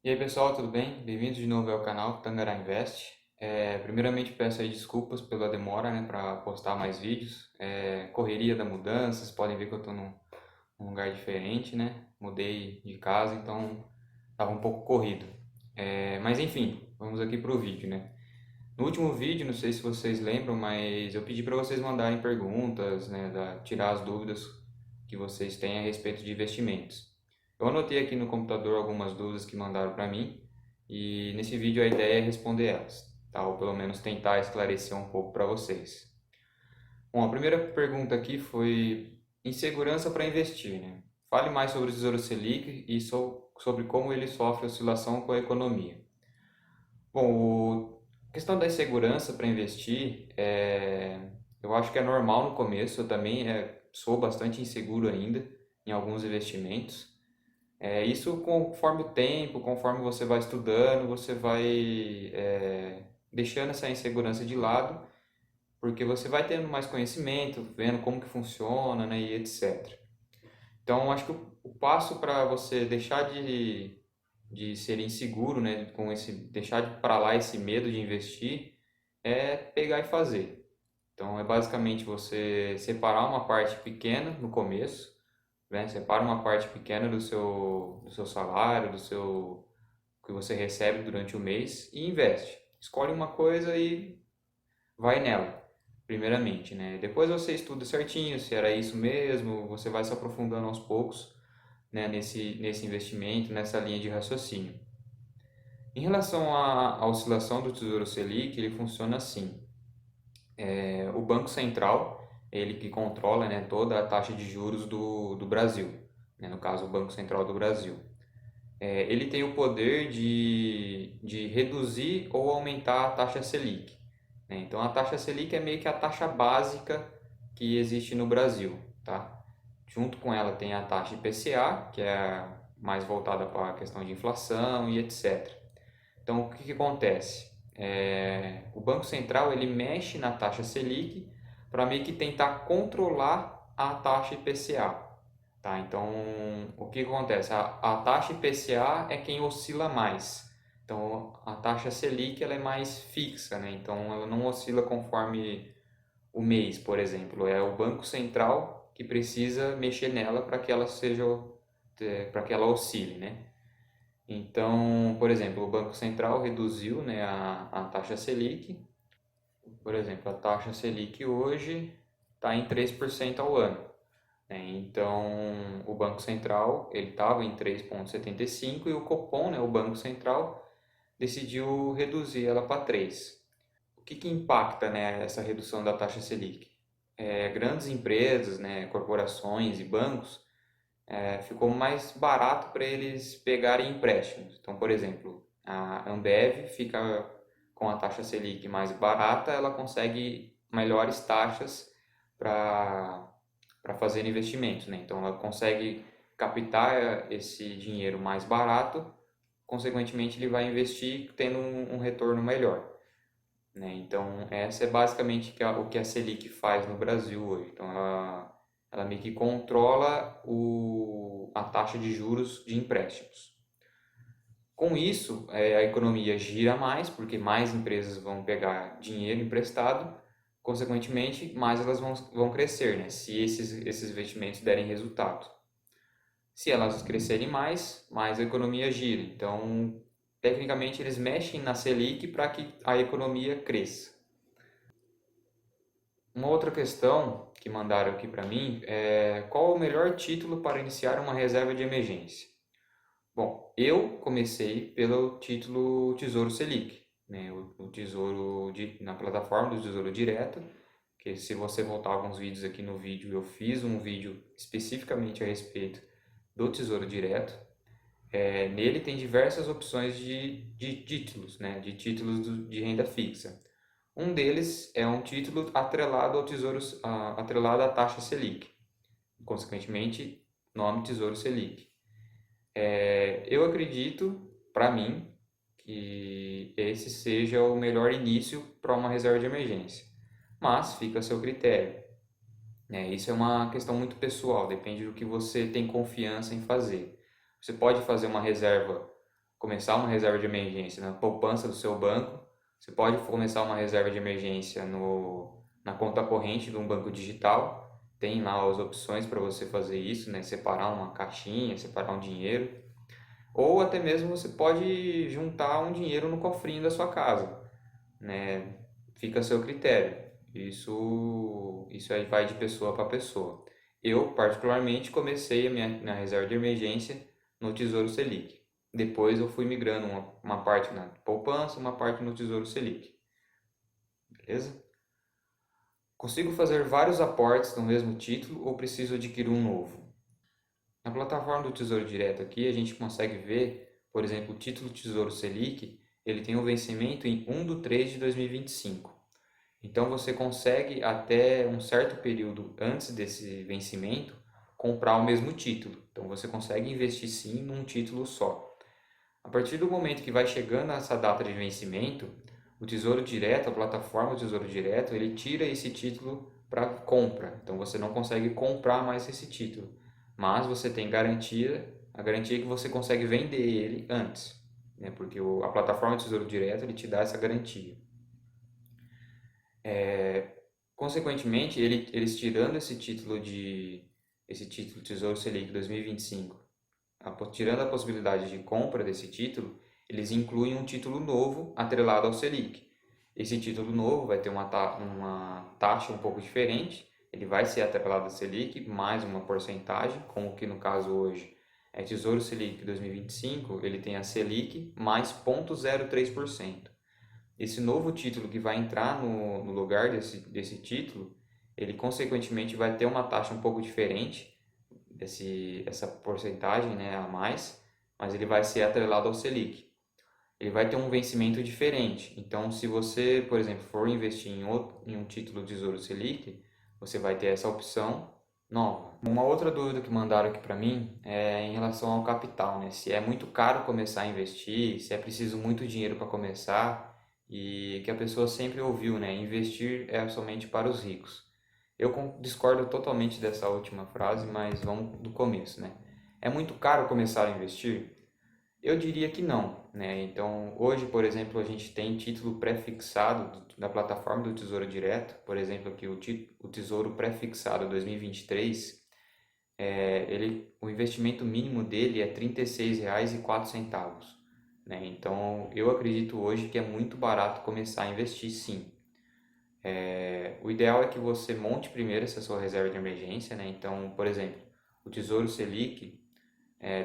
E aí pessoal, tudo bem? Bem-vindos de novo ao canal Tangará Invest. Primeiramente peço aí desculpas pela demora, né, para postar mais vídeos. Correria da mudança, vocês podem ver que eu estou num lugar diferente, né? Mudei de casa, então estava um pouco corrido. Mas enfim, vamos aqui para o vídeo, né? No último vídeo, não sei se vocês lembram, mas eu pedi para vocês mandarem perguntas, né, tirar as dúvidas que vocês têm a respeito de investimentos. Eu anotei aqui no computador algumas dúvidas que mandaram para mim e nesse vídeo a ideia é responder elas, tá? Ou pelo menos tentar esclarecer um pouco para vocês. Bom, a primeira pergunta aqui foi insegurança para investir, né? Fale mais sobre o Tesouro Selic e sobre como ele sofre oscilação com a economia. Bom, a questão da insegurança para investir, eu acho que é normal no começo. Eu também sou bastante inseguro ainda em alguns investimentos. Isso conforme o tempo, conforme você vai estudando, você vai deixando essa insegurança de lado, porque você vai tendo mais conhecimento, vendo como que funciona, né, e etc. Então, acho que o passo para você deixar de ser inseguro, né, deixar de para lá esse medo de investir, é pegar e fazer. Então, é basicamente você separar uma parte pequena no começo, né? Separa uma parte pequena do seu salário, do seu que você recebe durante o mês e investe. Escolhe uma coisa e vai nela, primeiramente, né? Depois você estuda certinho se era isso mesmo, você vai se aprofundando aos poucos, né, nesse investimento, nessa linha de raciocínio. Em relação à oscilação do Tesouro Selic, ele funciona assim. O Banco Central, ele que controla, né, toda a taxa de juros do Brasil, né, no caso o Banco Central do Brasil. Ele tem o poder de reduzir ou aumentar a taxa Selic, né? Então a taxa Selic é meio que a taxa básica que existe no Brasil, tá? Junto com ela tem a taxa IPCA, que é mais voltada para a questão de inflação e etc. Então, o que, que acontece? O Banco Central ele mexe na taxa Selic para meio que tentar controlar a taxa IPCA. Tá? Então, o que acontece? A taxa IPCA é quem oscila mais. Então, a taxa Selic ela é mais fixa, né? Então, ela não oscila conforme o mês, por exemplo. É o Banco Central que precisa mexer nela para que ela oscile, né? Então, por exemplo, o Banco Central reduziu, né, a taxa Selic. Por exemplo, a taxa Selic hoje está em 3% ao ano, né? Então, o Banco Central ele estava em 3,75 e o Copom, né, o Banco Central, decidiu reduzir ela para 3. O que impacta, né, essa redução da taxa Selic? Grandes empresas, né, corporações e bancos ficou mais barato para eles pegarem empréstimos. Então, por exemplo, a Ambev fica com a taxa Selic mais barata, ela consegue melhores taxas para fazer investimentos, né? Então, ela consegue captar esse dinheiro mais barato, consequentemente, ele vai investir tendo um retorno melhor, né? Então, essa é basicamente o que a Selic faz no Brasil hoje. Então, ela meio que controla a taxa de juros de empréstimos. Com isso, a economia gira mais, porque mais empresas vão pegar dinheiro emprestado, consequentemente, mais elas vão crescer, né? Se esses investimentos derem resultado. Se elas crescerem mais a economia gira. Então, tecnicamente, eles mexem na Selic para que a economia cresça. Uma outra questão que mandaram aqui para mim é qual o melhor título para iniciar uma reserva de emergência? Bom, eu comecei pelo título Tesouro Selic, né? O Tesouro na plataforma do Tesouro Direto, que se você voltar alguns vídeos aqui no vídeo, eu fiz um vídeo especificamente a respeito do Tesouro Direto. Nele tem diversas opções de títulos, né? De títulos de renda fixa. Um deles é um título atrelado ao atrelado à taxa Selic, consequentemente, nome Tesouro Selic. Eu acredito, para mim, que esse seja o melhor início para uma reserva de emergência, mas fica a seu critério, né? Isso é uma questão muito pessoal, depende do que você tem confiança em fazer. Você pode fazer uma reserva começar uma reserva de emergência na poupança do seu banco, você pode começar uma reserva de emergência na conta corrente de um banco digital. Tem lá as opções para você fazer isso, né? Separar uma caixinha, separar um dinheiro. Ou até mesmo você pode juntar um dinheiro no cofrinho da sua casa, né? Fica a seu critério. Isso aí vai de pessoa para pessoa. Eu, particularmente, comecei a minha reserva de emergência no Tesouro Selic. Depois eu fui migrando uma parte na poupança, uma parte no Tesouro Selic. Beleza? Consigo fazer vários aportes no mesmo título ou preciso adquirir um novo? Na plataforma do Tesouro Direto aqui, a gente consegue ver, por exemplo, o título Tesouro Selic, ele tem um vencimento em 1/3 de 2025. Então você consegue até um certo período antes desse vencimento comprar o mesmo título. Então você consegue investir sim num título só. A partir do momento que vai chegando essa data de vencimento, o Tesouro Direto, a plataforma do Tesouro Direto, ele tira esse título para compra. Então você não consegue comprar mais esse título, mas você tem a garantia é que você consegue vender ele antes, né? Porque a plataforma do Tesouro Direto ele te dá essa garantia. Consequentemente, eles tirando esse título Tesouro Selic 2025, tirando a possibilidade de compra desse título, eles incluem um título novo atrelado ao Selic. Esse título novo vai ter uma taxa um pouco diferente, ele vai ser atrelado ao Selic mais uma porcentagem, como que no caso hoje é Tesouro Selic 2025, ele tem a Selic mais 0,03%. Esse novo título que vai entrar no lugar desse título, ele consequentemente vai ter uma taxa um pouco diferente, essa porcentagem, né, a mais, mas ele vai ser atrelado ao Selic. Ele vai ter um vencimento diferente. Então, se você, por exemplo, for investir em um título Tesouro Selic, você vai ter essa opção nova. Uma outra dúvida que mandaram aqui para mim é em relação ao capital, né? Se é muito caro começar a investir, se é preciso muito dinheiro para começar e que a pessoa sempre ouviu, né? Investir é somente para os ricos. Eu discordo totalmente dessa última frase, mas vamos do começo, né? É muito caro começar a investir? Eu diria que não, né? Então, hoje, por exemplo, a gente tem título pré-fixado da plataforma do Tesouro Direto, por exemplo, aqui o Tesouro Pré-fixado 2023, o investimento mínimo dele é R$ 36,04, né? Então, eu acredito hoje que é muito barato começar a investir, sim. O ideal é que você monte primeiro essa sua reserva de emergência, né? Então, por exemplo, o Tesouro Selic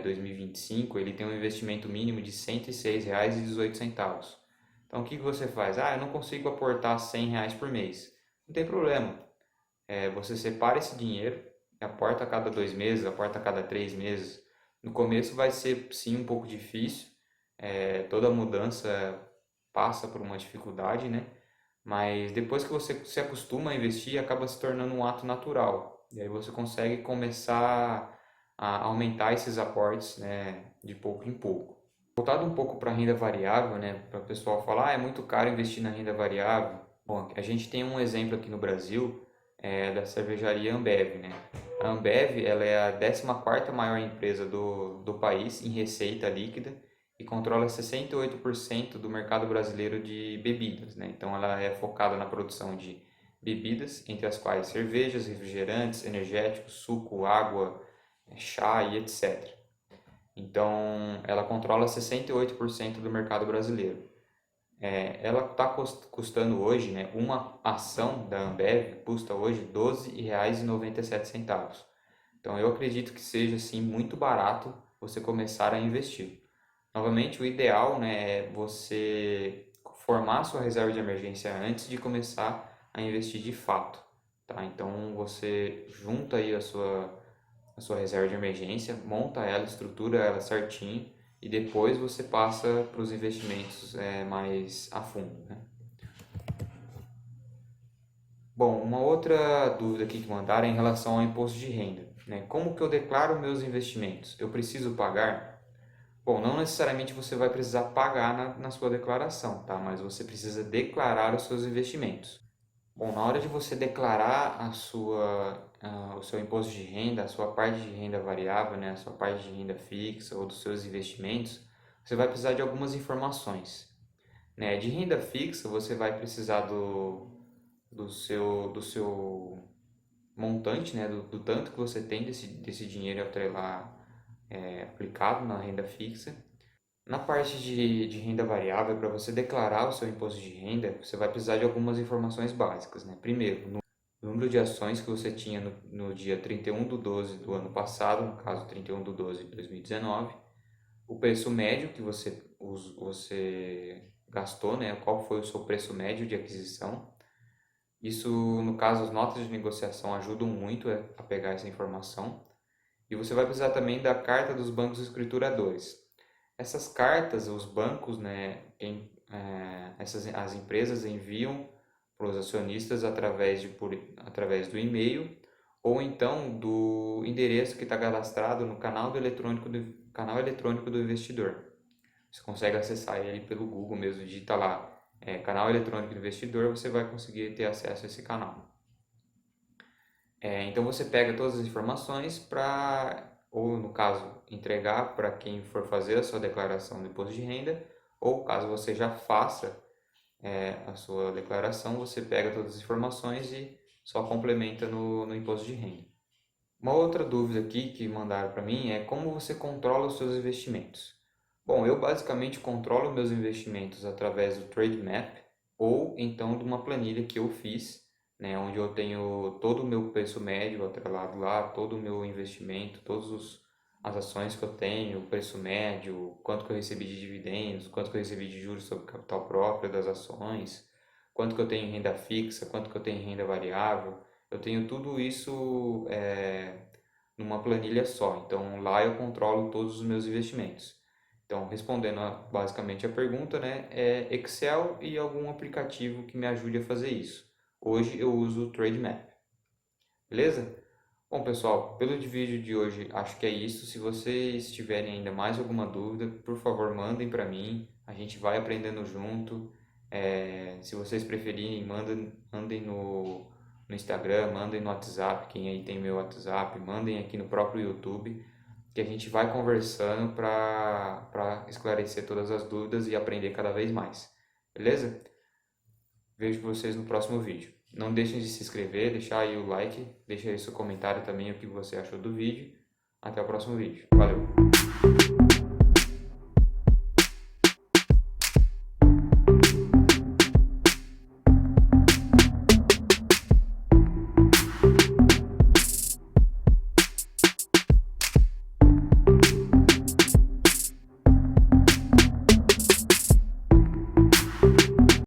2025, ele tem um investimento mínimo de R$ 106,18. Então, o que você faz? Ah, eu não consigo aportar R$ 100 por mês. Não tem problema. Você separa esse dinheiro, aporta a cada 2 meses, aporta a cada 3 meses. No começo vai ser, sim, um pouco difícil. Toda mudança passa por uma dificuldade, né? Mas depois que você se acostuma a investir, acaba se tornando um ato natural. E aí você consegue começar a aumentar esses aportes, né, de pouco em pouco. Voltado um pouco para a renda variável, né, para o pessoal falar, é muito caro investir na renda variável. Bom, a gente tem um exemplo aqui no Brasil, da cervejaria Ambev, né? A Ambev, ela é a 14ª maior empresa do país em receita líquida e controla 68% do mercado brasileiro de bebidas, né? Então ela é focada na produção de bebidas, entre as quais cervejas, refrigerantes, energéticos, suco, água, chá e etc. Então ela controla 68% do mercado brasileiro. Ela está custando hoje, né, uma ação da Ambev custa hoje R$ 12,97. Então eu acredito que seja assim muito barato você começar a investir. Novamente, o ideal, né, é você formar a sua reserva de emergência antes de começar a investir de fato, tá? Então você junta aí a sua reserva de emergência, monta ela, estrutura ela certinho e depois você passa para os investimentos mais a fundo, né? Bom, uma outra dúvida aqui que mandaram é em relação ao imposto de renda, né? Como que eu declaro meus investimentos? Eu preciso pagar? Bom, não necessariamente você vai precisar pagar na sua declaração, tá? Mas você precisa declarar os seus investimentos. Bom, na hora de você declarar o seu imposto de renda, a sua parte de renda variável, né? A sua parte de renda fixa ou dos seus investimentos, você vai precisar de algumas informações, né? De renda fixa, você vai precisar do seu montante, né? Do tanto que você tem desse dinheiro atrelar, aplicado na renda fixa. Na parte de renda variável, para você declarar o seu imposto de renda, você vai precisar de algumas informações básicas, né? Primeiro, o número de ações que você tinha no dia 31/12 do ano passado, no caso 31/12 de 2019, o preço médio que você gastou, né? Qual foi o seu preço médio de aquisição. Isso, no caso, as notas de negociação ajudam muito a pegar essa informação. E você vai precisar também da carta dos bancos escrituradores. Essas cartas, os bancos, né, as empresas enviam para os acionistas através do e-mail ou então do endereço que está cadastrado no canal eletrônico do investidor. Você consegue acessar ele pelo Google mesmo, digita lá canal eletrônico do investidor, você vai conseguir ter acesso a esse canal. Então você pega todas as informações ou no caso, entregar para quem for fazer a sua declaração do imposto de renda, ou caso você já faça a sua declaração, você pega todas as informações e só complementa no imposto de renda. Uma outra dúvida aqui que mandaram para mim é como você controla os seus investimentos. Bom, eu basicamente controlo meus investimentos através do Trade Map ou então de uma planilha que eu fiz, né, onde eu tenho todo o meu preço médio atrelado lá, todo o meu investimento, as ações que eu tenho, o preço médio, quanto que eu recebi de dividendos, quanto que eu recebi de juros sobre capital próprio das ações, quanto que eu tenho em renda fixa, quanto que eu tenho em renda variável. Eu tenho tudo isso numa planilha só. Então lá eu controlo todos os meus investimentos. Então, respondendo basicamente a pergunta, né, é Excel e algum aplicativo que me ajude a fazer isso. Hoje eu uso o TradeMap. Beleza? Bom, pessoal, pelo vídeo de hoje acho que é isso. Se vocês tiverem ainda mais alguma dúvida, por favor, mandem para mim. A gente vai aprendendo junto. Se vocês preferirem, mandem no Instagram, mandem no WhatsApp, quem aí tem meu WhatsApp, mandem aqui no próprio YouTube, que a gente vai conversando para esclarecer todas as dúvidas e aprender cada vez mais. Beleza? Vejo vocês no próximo vídeo. Não deixem de se inscrever, deixar aí o like, deixa aí seu comentário também o que você achou do vídeo. Até o próximo vídeo. Valeu!